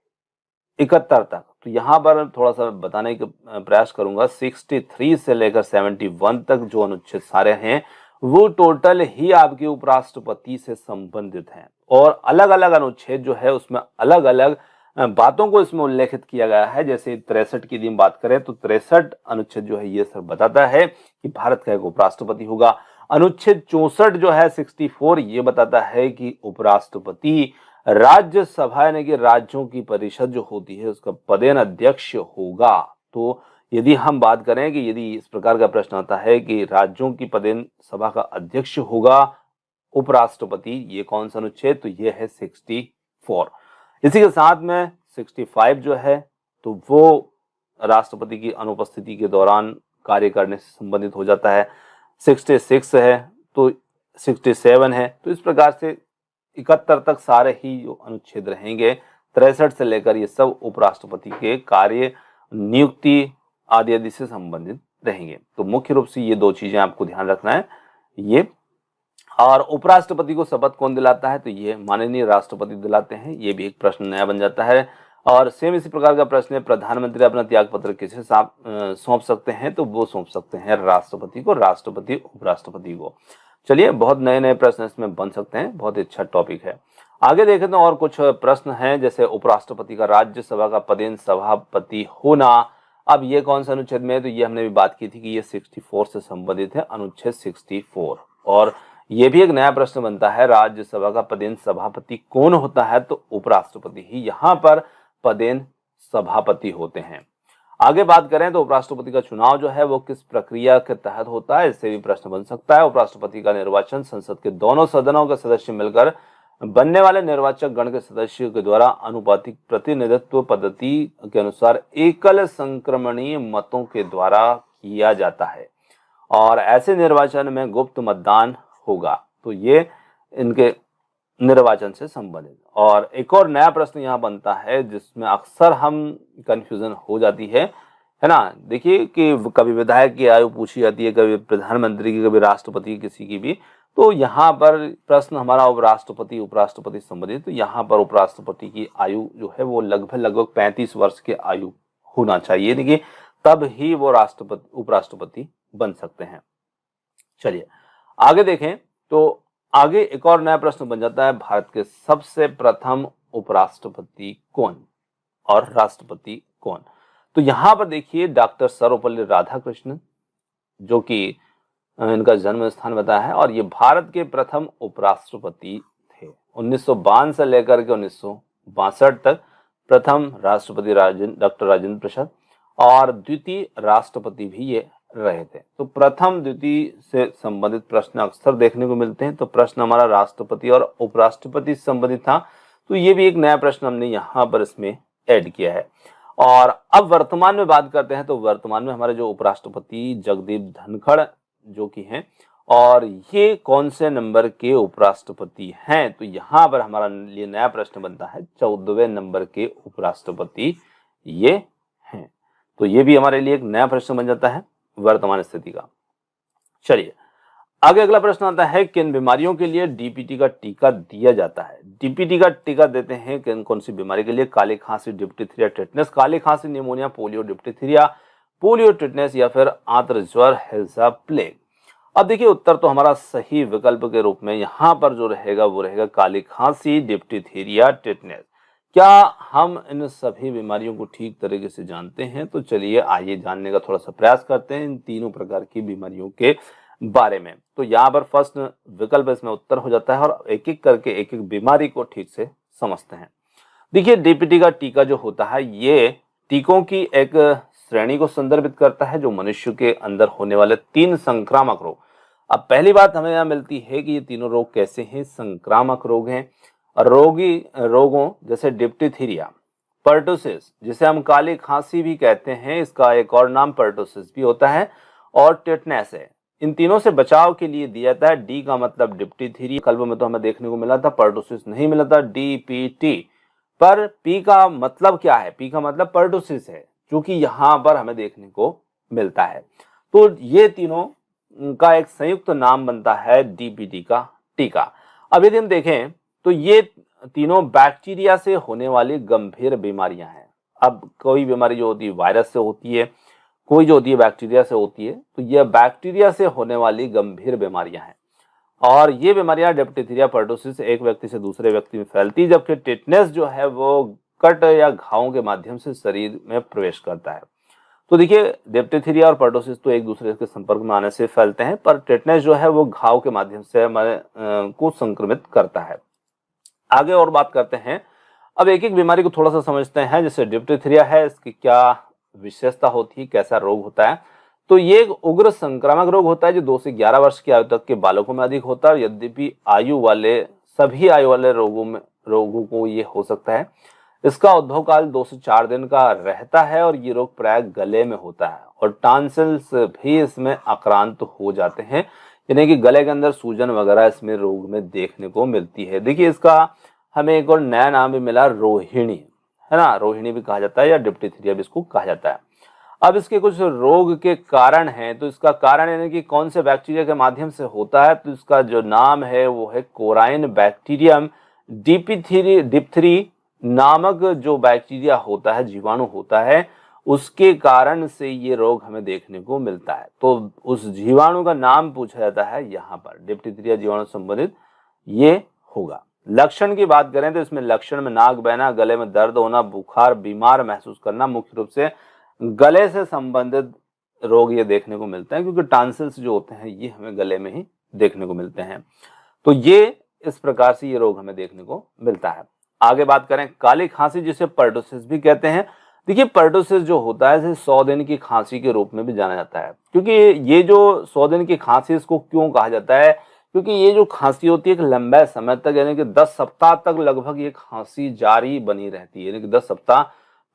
A: 71 तक, तो यहाँ पर थोड़ा सा बताने का प्रयास करूंगा। 63 से लेकर 71 तक जो अनुच्छेद सारे हैं वो टोटल ही आपके उपराष्ट्रपति से संबंधित हैं और अलग अलग अनुच्छेद जो है उसमें अलग अलग बातों को इसमें उल्लेखित किया गया है। जैसे 63 की यदि हम बात करें तो 63 अनुच्छेद जो है ये सर बताता है कि भारत का एक उपराष्ट्रपति होगा। अनुच्छेद 64 जो है 64 ये बताता है कि उपराष्ट्रपति राज्यसभा यानी कि राज्यों की परिषद जो होती है उसका पदेन अध्यक्ष होगा। तो यदि हम बात करें कि यदि इस प्रकार का प्रश्न आता है कि राज्यों की पदेन सभा का अध्यक्ष होगा उपराष्ट्रपति, ये कौन सा अनुच्छेद, तो ये है 64। इसी के साथ में 65 जो है तो वो राष्ट्रपति की अनुपस्थिति के दौरान कार्य करने से संबंधित हो जाता है, 66 है तो 67 है, तो इस प्रकार से 71 तक सारे ही जो अनुच्छेद रहेंगे, 63 से लेकर ये सब उपराष्ट्रपति के कार्य, नियुक्ति आदि आदि से संबंधित रहेंगे। तो मुख्य रूप से ये दो चीजें आपको ध्यान रखना है ये। और उपराष्ट्रपति को शपथ कौन दिलाता है, तो ये माननीय राष्ट्रपति दिलाते हैं। ये भी एक प्रश्न नया बन जाता है। और सेम इसी प्रकार का प्रश्न है, प्रधानमंत्री अपना त्याग पत्र किसे सौंप सकते हैं, तो वो सौंप सकते हैं राष्ट्रपति को, राष्ट्रपति उपराष्ट्रपति को। चलिए, बहुत नए नए प्रश्न इसमें बन सकते हैं, बहुत ही अच्छा टॉपिक है। आगे देखें तो और कुछ प्रश्न हैं, जैसे उपराष्ट्रपति का राज्यसभा का पदेन सभापति होना। अब ये कौन सा अनुच्छेद में है, तो ये हमने भी बात की थी कि ये 64 से संबंधित है, अनुच्छेद 64। और ये भी एक नया प्रश्न बनता है, राज्यसभा का पदेन सभापति कौन होता है, तो उपराष्ट्रपति ही यहाँ पर पदेन सभापति होते हैं। आगे बात करें तो उपराष्ट्रपति का चुनाव जो है वो किस प्रक्रिया के तहत होता है, इससे भी प्रश्न बन सकता है। उपराष्ट्रपति का निर्वाचन संसद के दोनों सदनों के सदस्य मिलकर बनने वाले निर्वाचक गण के सदस्यों के द्वारा अनुपातिक प्रतिनिधित्व पद्धति के अनुसार एकल संक्रमणीय मतों के द्वारा किया जाता है, और ऐसे निर्वाचन में गुप्त मतदान होगा। तो ये इनके निर्वाचन से संबंधित। और एक और नया प्रश्न यहाँ बनता है जिसमें अक्सर हम कंफ्यूजन हो जाती है ना। देखिए कि कभी विधायक की आयु पूछी जाती है, कभी प्रधानमंत्री की, कभी राष्ट्रपति किसी की भी। तो यहाँ पर प्रश्न हमारा उपराष्ट्रपति उपराष्ट्रपति संबंधित, तो यहाँ पर उपराष्ट्रपति की आयु जो है वो लगभग 35 वर्ष के आयु होना चाहिए, देखिए तब ही वो राष्ट्रपति उपराष्ट्रपति बन सकते हैं। चलिए आगे देखें तो आगे एक और नया प्रश्न बन जाता है, भारत के सबसे प्रथम उपराष्ट्रपति कौन और राष्ट्रपति कौन। तो यहां पर देखिए डॉक्टर सर्वपल्ली राधाकृष्णन, जो कि इनका जन्म स्थान बताया है, और ये भारत के प्रथम उपराष्ट्रपति थे। 1952 से लेकर के 1962 तक प्रथम राष्ट्रपति डॉक्टर राजेंद्र प्रसाद, और द्वितीय राष्ट्रपति भी ये रहे थे। तो प्रथम द्वितीय से संबंधित प्रश्न अक्सर देखने को मिलते हैं। तो प्रश्न हमारा राष्ट्रपति और उपराष्ट्रपति से संबंधित था, तो ये भी एक नया प्रश्न हमने यहाँ पर इसमें ऐड किया है। और अब वर्तमान में बात करते हैं, तो वर्तमान में हमारे जो उपराष्ट्रपति जगदीप धनखड़ जो कि हैं, और ये कौन से नंबर के उपराष्ट्रपति हैं, तो यहाँ पर हमारा लिए नया प्रश्न बनता है, 14वें नंबर के उपराष्ट्रपति ये हैं। तो ये भी हमारे लिए एक नया प्रश्न बन जाता है वर्तमान स्थिति का। चलिए आगे अगला प्रश्न आता है, किन बीमारियों के लिए डीपीटी का टीका दिया जाता है। डीपीटी का टीका देते हैं किन कौन सी बीमारी के लिए, काली खांसी, डिप्टीथीरिया, टेटनस, काली खांसी, निमोनिया, पोलियो, डिप्टीथीरिया, पोलियो, टेटनस या फिर आंत्र ज्वर, हैजा, प्लेग। अब देखिए उत्तर तो हमारा सही विकल्प के रूप में यहाँ पर जो रहेगा वो रहेगा काली खांसी, डिप्टीथीरिया, टेटनस। क्या हम इन सभी बीमारियों को ठीक तरीके से जानते हैं, तो चलिए आइए जानने का थोड़ा सा प्रयास करते हैं इन तीनों प्रकार की बीमारियों के बारे में। तो यहाँ पर फर्स्ट विकल्प इसमें उत्तर हो जाता है, और एक एक करके एक एक बीमारी को ठीक से समझते हैं। देखिए डीपीटी का टीका जो होता है ये टीकों की एक श्रेणी को संदर्भित करता है जो मनुष्य के अंदर होने वाले 3 संक्रामक रोग। अब पहली बात हमें यहाँ मिलती है कि ये तीनों रोग कैसे हैं, संक्रामक रोग हैं। रोगों जैसे डिप्टीथीरिया, पर्टुसिस जिसे हम काली खांसी भी कहते हैं, इसका एक और नाम पर्टुसिस भी होता है, और टेटनस है। इन तीनों से बचाव के लिए दिया जाता है डी का मतलब डिप्टीथीरिया, कल्प में तो हमें देखने को मिला था, पर्टुसिस नहीं मिला था, डीपीटी। पर पी का मतलब क्या है, पी का मतलब पर्टुसिस है, जो कि यहाँ पर हमें देखने को मिलता है। तो ये तीनों का एक संयुक्त नाम बनता है डीपीटी का टीका। अब यदि हम देखें तो ये तीनों बैक्टीरिया से होने वाली गंभीर बीमारियां हैं। अब कोई बीमारी जो होती है वायरस से होती है, कोई जो होती है बैक्टीरिया से होती है, तो यह बैक्टीरिया से होने वाली गंभीर बीमारियां हैं। और ये बीमारियां डिप्टीथीरिया, पर्टुसिस एक व्यक्ति से दूसरे व्यक्ति में फैलती है, जबकि टेटनस जो है वो कट या घावों के माध्यम से शरीर में प्रवेश करता है। तो देखिए डिप्टीथीरिया और पर्टुसिस तो एक दूसरे के संपर्क में आने से फैलते हैं, पर टेटनस जो है वो घाव के माध्यम से हमारे को संक्रमित करता है। आगे और बात करते हैं, अब एक एक बीमारी को थोड़ा सा समझते हैं। जैसे डिप्टीथीरिया है, इसकी क्या विशेषता होती है, कैसा रोग होता है। तो ये एक उग्र संक्रामक रोग होता है जो 2 से 11 वर्ष की आयु तक के बालकों में अधिक होता है। यद्यपि सभी आयु वाले रोगों को ये हो सकता है। इसका उद्भव काल 2 से 4 दिन का रहता है और ये रोग प्राय गले में होता है और टॉन्सिल्स भी इसमें आक्रांत हो जाते हैं, यानी कि गले के अंदर सूजन वगैरह इसमें रोग में देखने को मिलती है। देखिए इसका हमें एक और नया नाम भी मिला, रोहिणी, है ना, रोहिणी भी कहा जाता है या डिप्थीरिया भी इसको कहा जाता है। अब इसके कुछ रोग के कारण हैं, तो इसका कारण यानी कि कौन से बैक्टीरिया के माध्यम से होता है, तो इसका जो नाम है वो है कोराइन बैक्टीरियम डिप्थरी नामक जो बैक्टीरिया होता है, जीवाणु होता है, उसके कारण से ये रोग हमें देखने को मिलता है। तो उस जीवाणु का नाम पूछा जाता है यहाँ पर, डिप्थीरिया जीवाणु संबंधित ये होगा। लक्षण की बात करें तो इसमें लक्षण में नाक बहना, गले में दर्द होना, बुखार, बीमार महसूस करना, मुख्य रूप से गले से संबंधित रोग ये देखने को मिलते हैं, क्योंकि टॉन्सिल्स जो होते हैं ये हमें गले में ही देखने को मिलते हैं। तो ये इस प्रकार से ये रोग हमें देखने को मिलता है। आगे बात करें काली खांसी, जिसे पर्टुसिस भी कहते हैं। देखिए पर्टुसिस जो होता है इसे 100 दिन की खांसी के रूप में भी जाना जाता है, क्योंकि ये जो 100 दिन की खांसी इसको क्यों कहा जाता है, क्योंकि ये जो खांसी होती है एक लंबे समय तक यानी कि 10 सप्ताह तक लगभग ये खांसी जारी बनी रहती है, यानी कि 10 सप्ताह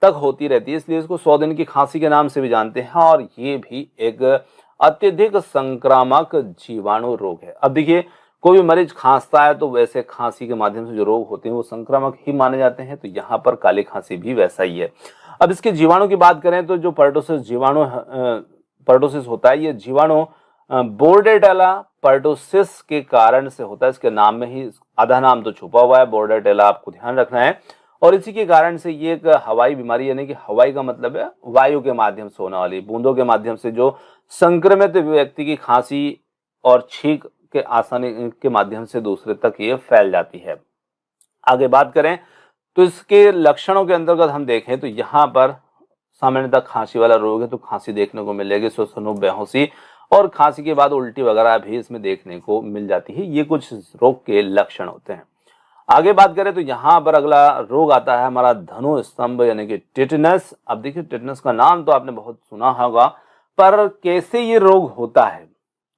A: तक होती रहती है, इसलिए इसको 100 दिन की खांसी के नाम से भी जानते हैं। और ये भी एक अत्यधिक संक्रामक जीवाणु रोग है। अब देखिए कोई भी मरीज खांसता है तो वैसे खांसी के माध्यम से जो रोग होते हैं वो संक्रामक ही माने जाते हैं, तो यहाँ पर काली खांसी भी वैसा ही है। अब इसके जीवाणु की बात करें तो जो पर्टुसिस होता है, ये जीवाणु बोर्डेटेला पर्टुसिस के कारण से होता है। इसके नाम में ही आधा नाम तो छुपा हुआ है, बोर्डेटेला, आपको ध्यान रखना है। और इसी के कारण से ये एक हवाई बीमारी, यानी कि हवाई का मतलब है वायु के माध्यम से होने वाली, बूंदों के माध्यम से जो संक्रमित व्यक्ति की खांसी और छींक के आसानी के माध्यम से दूसरे तक ये फैल जाती है। आगे बात करें तो इसके लक्षणों के अंतर्गत हम देखें तो यहाँ पर सामान्यतः खांसी वाला रोग है तो खांसी देखने को मिलेगी, श्वसन, बेहोशी और खांसी के बाद उल्टी वगैरह भी इसमें देखने को मिल जाती है। ये कुछ रोग के लक्षण होते हैं। आगे बात करें तो यहाँ पर अगला रोग आता है हमारा धनु स्तंभ यानी कि टिटनस। अब देखिए टिटनस का नाम तो आपने बहुत सुना होगा, पर कैसे ये रोग होता है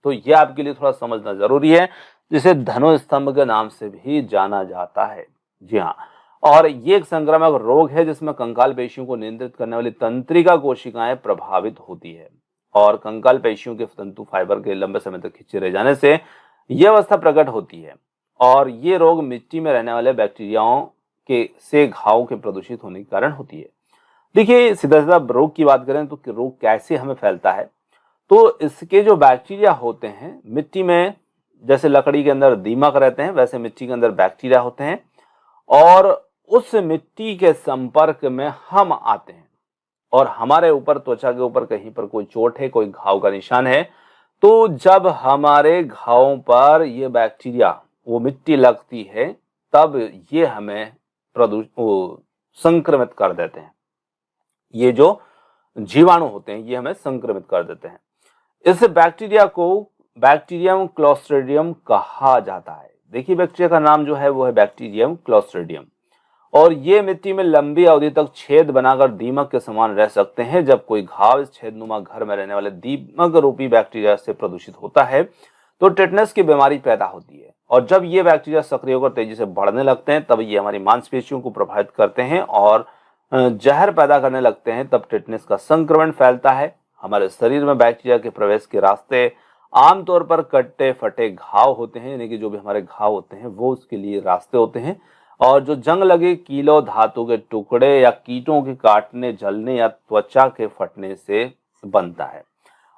A: तो ये आपके लिए थोड़ा समझना जरूरी है, जिसे धनु स्तंभ के नाम से भी जाना जाता है। जी हाँ, और ये एक संक्रामक रोग है जिसमें कंकाल पेशियों को नियंत्रित करने वाली तंत्रिका कोशिकाएं प्रभावित होती है और कंकाल पेशियों के तंतु फाइबर के लंबे समय तक खिंचे रह जाने से यह अवस्था प्रकट होती है। और ये रोग मिट्टी में रहने वाले बैक्टीरियाओं के से घाव के प्रदूषित होने के कारण होती है। देखिए सीधा सीधा रोग की बात करें तो रोग कैसे हमें फैलता है, तो इसके जो बैक्टीरिया होते हैं मिट्टी में, जैसे लकड़ी के अंदर दीमक रहते हैं वैसे मिट्टी के अंदर बैक्टीरिया होते हैं और उस मिट्टी के संपर्क में हम आते हैं और हमारे ऊपर त्वचा के ऊपर कहीं पर कोई चोट है, कोई घाव का निशान है, तो जब हमारे घावों पर ये बैक्टीरिया वो मिट्टी लगती है तब ये हमें संक्रमित कर देते हैं। ये जो जीवाणु होते हैं ये हमें संक्रमित कर देते हैं। इस बैक्टीरिया को बैक्टीरियम क्लोस्ट्रिडियम कहा जाता है। देखिए बैक्टीरिया का नाम जो है वो है बैक्टीरियम क्लोस्ट्रिडियम और ये मिट्टी में लंबी अवधि तक छेद बनाकर दीमक के समान रह सकते हैं। जब कोई घाव इस छेदनुमा घर में रहने वाले दीमक रूपी बैक्टीरिया से प्रदूषित होता है तो टेटनस की बीमारी पैदा होती है और जब ये बैक्टीरिया सक्रिय होकर तेजी से बढ़ने लगते हैं तब ये हमारी मांसपेशियों को प्रभावित करते हैं और जहर पैदा करने लगते हैं, तब टेटनस का संक्रमण फैलता है। हमारे शरीर में बैक्टीरिया के प्रवेश के रास्ते आमतौर पर कट्टे फटे घाव होते हैं, यानी कि जो भी हमारे घाव होते हैं वो उसके लिए रास्ते होते हैं और जो जंग लगे कीलो धातु के टुकड़े या कीटों के काटने, जलने या त्वचा के फटने से बनता है।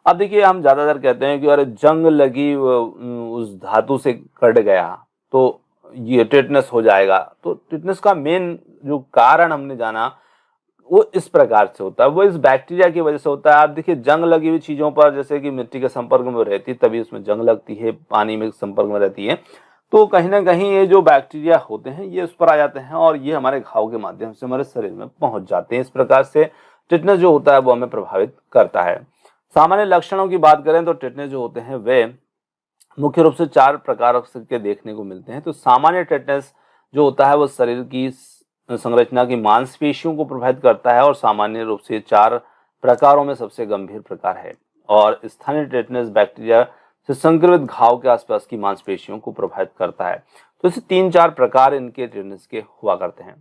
A: अब देखिए हम ज्यादातर कहते हैं कि अरे जंग लगी उस धातु से कट गया तो ये टेटनस हो जाएगा, तो टेटनस का मेन जो कारण हमने जाना वो इस प्रकार से होता है, वो इस बैक्टीरिया की वजह से होता है। आप देखिए जंग लगी हुई चीजों पर, जैसे कि मिट्टी के संपर्क में रहती है तभी उसमें जंग लगती है, पानी में संपर्क में रहती है तो कहीं ना कहीं ये जो बैक्टीरिया होते हैं ये उस पर आ जाते हैं और ये हमारे घाव के माध्यम से हमारे शरीर में पहुंच जाते हैं। इस प्रकार से टिटनस जो होता है वो हमें प्रभावित करता है। सामान्य लक्षणों की बात करें तो टिटनस जो होते हैं वे मुख्य रूप से 4 प्रकार के देखने को मिलते हैं। तो सामान्य टिटनस जो होता है वो शरीर की संरचना की मांसपेशियों को प्रभावित करता है और सामान्य रूप से 4 प्रकारों में सबसे गंभीर प्रकार है और स्थानीय टिटनस बैक्टीरिया से संक्रमित घाव के आसपास की मांसपेशियों को प्रभावित करता है। तो इसे 3-4 प्रकार इनके टिटनस के हुआ करते हैं।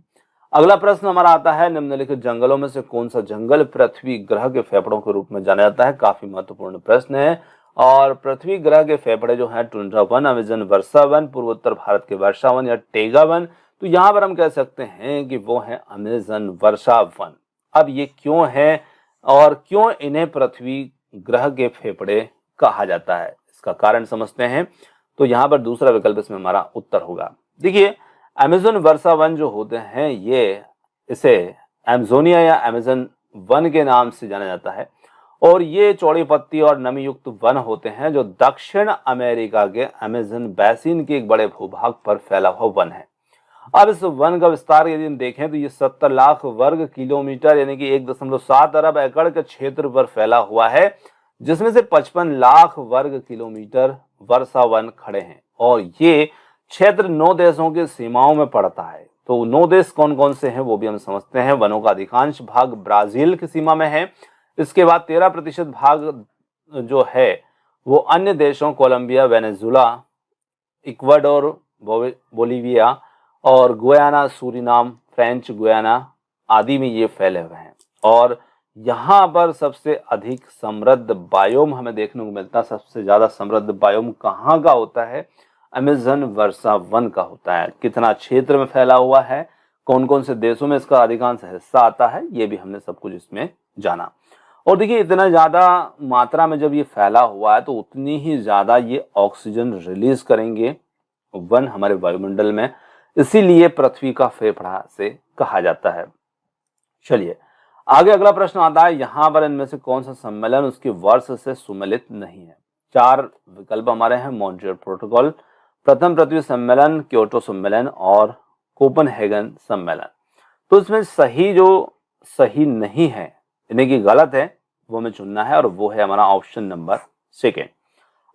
A: अगला प्रश्न हमारा आता है, निम्नलिखित जंगलों में से कौन सा जंगल पृथ्वी ग्रह के फेफड़ों के रूप में जाना जाता है। काफी महत्वपूर्ण प्रश्न है। और पृथ्वी ग्रह के फेफड़े जो हैं टुंड्रा वन, अमेजन वर्षा वन, पूर्वोत्तर भारत के वर्षा वन या टेगा वन, तो यहाँ पर हम कह सकते हैं कि वो है अमेजन वर्षा वन। अब ये क्यों है और क्यों इन्हें पृथ्वी ग्रह के फेफड़े कहा जाता है, इसका कारण समझते हैं। तो यहाँ पर दूसरा विकल्प इसमें हमारा उत्तर होगा। देखिए, अमेजन वर्षा वन जो होते हैं ये इसे एमेजोनिया या अमेजन वन के नाम से जाना जाता है और ये चौड़ी पत्ती और नमी युक्त वन होते हैं जो दक्षिण अमेरिका के अमेजन बेसिन के एक बड़े भूभाग पर फैला हुआ वन है। अब इस वन का विस्तार यदि हम देखें तो ये 70 लाख वर्ग किलोमीटर यानी कि 1.7 अरब एकड़ के क्षेत्र पर फैला हुआ है, जिसमें से 55 लाख वर्ग किलोमीटर वर्षा वन खड़े हैं और ये क्षेत्र 9 देशों की सीमाओं में पड़ता है। तो 9 देश कौन कौन से हैं वो भी हम समझते हैं। वनों का अधिकांश भाग ब्राजील की सीमा में है। इसके बाद 13% भाग जो है वो अन्य देशों कोलंबिया, वेनेजुला, इक्वाडोर, बोलीविया और गुयाना, सूरीनाम, फ्रेंच गुयाना आदि में ये फैले हुए हैं। और यहाँ पर सबसे अधिक समृद्ध बायोम हमें देखने को मिलता है। सबसे ज्यादा समृद्ध बायोम कहाँ का होता है? अमेजन वर्षा वन का होता है। कितना क्षेत्र में फैला हुआ है, कौन कौन से देशों में इसका अधिकांश हिस्सा आता है, ये भी हमने सब कुछ इसमें जाना। और देखिए, इतना ज्यादा मात्रा में जब ये फैला हुआ है तो उतनी ही ज्यादा ये ऑक्सीजन रिलीज करेंगे वन हमारे वायुमंडल में, इसीलिए पृथ्वी का फेफड़ा से कहा जाता है। चलिए आगे अगला प्रश्न आता है, यहाँ पर इनमें से कौन सा सम्मेलन उसके वर्ष से सुमेलित नहीं है। 4 विकल्प हमारे हैं। मॉन्ट्रियल प्रोटोकॉल, प्रथम पृथ्वी सम्मेलन, क्योटो सम्मेलन और कोपेनहेगन सम्मेलन। तो इसमें सही नहीं है यानी कि गलत है वो हमें चुनना है और वो है हमारा ऑप्शन नंबर सेकेंड।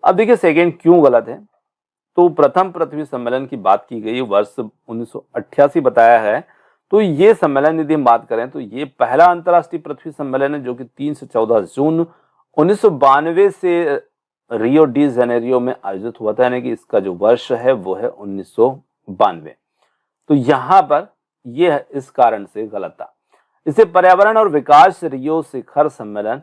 A: अब देखिए सेकेंड क्यों गलत है। तो प्रथम पृथ्वी सम्मेलन की बात की गई वर्ष 1988 बताया है। तो ये सम्मेलन यदि हम बात करें तो ये पहला अंतर्राष्ट्रीय पृथ्वी सम्मेलन है जो कि 3 से 14 जून 1992 से रियो डी जेनेरियो में आयोजित हुआ था, यानी कि इसका जो वर्ष है वो है 1992। तो यहाँ पर यह इस कारण से गलत था। इसे पर्यावरण और विकास रियो शिखर सम्मेलन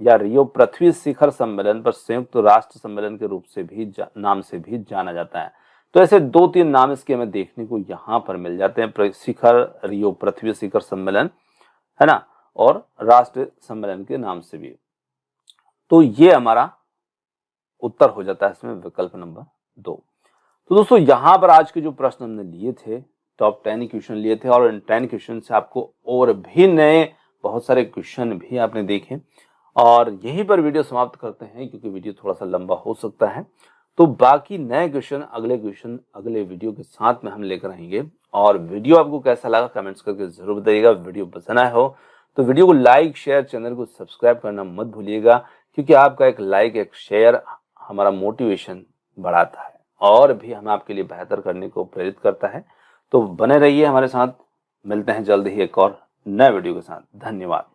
A: या रियो पृथ्वी शिखर सम्मेलन पर संयुक्त राष्ट्र सम्मेलन के रूप से भी नाम से भी जाना जाता है। तो ऐसे 2-3 नाम इसके हमें देखने को यहाँ पर मिल जाते हैं। शिखर, रियो पृथ्वी शिखर सम्मेलन, है ना, और राष्ट्र सम्मेलन के नाम से भी। तो ये हमारा उत्तर हो जाता है इसमें विकल्प नंबर 2। तो दोस्तों यहाँ पर आज के जो प्रश्न हमने लिए थे, टॉप 10 क्वेश्चन लिए थे और इन 10 क्वेश्चन से आपको और भी नए बहुत सारे क्वेश्चन भी आपने देखे। और यहीं पर वीडियो समाप्त करते हैं क्योंकि वीडियो थोड़ा सा लंबा हो सकता है। तो बाकी नए क्वेश्चन अगले वीडियो के साथ में हम लेकर आएंगे। और वीडियो आपको कैसा लगा कमेंट्स करके जरूर बताइएगा। वीडियो पसंद आया हो तो वीडियो को लाइक, शेयर, चैनल को सब्सक्राइब करना मत भूलिएगा, क्योंकि आपका एक लाइक, एक शेयर हमारा मोटिवेशन बढ़ाता है और भी हमें आपके लिए बेहतर करने को प्रेरित करता है। तो बने रहिए हमारे साथ। मिलते हैं जल्द ही एक और नए वीडियो के साथ। धन्यवाद।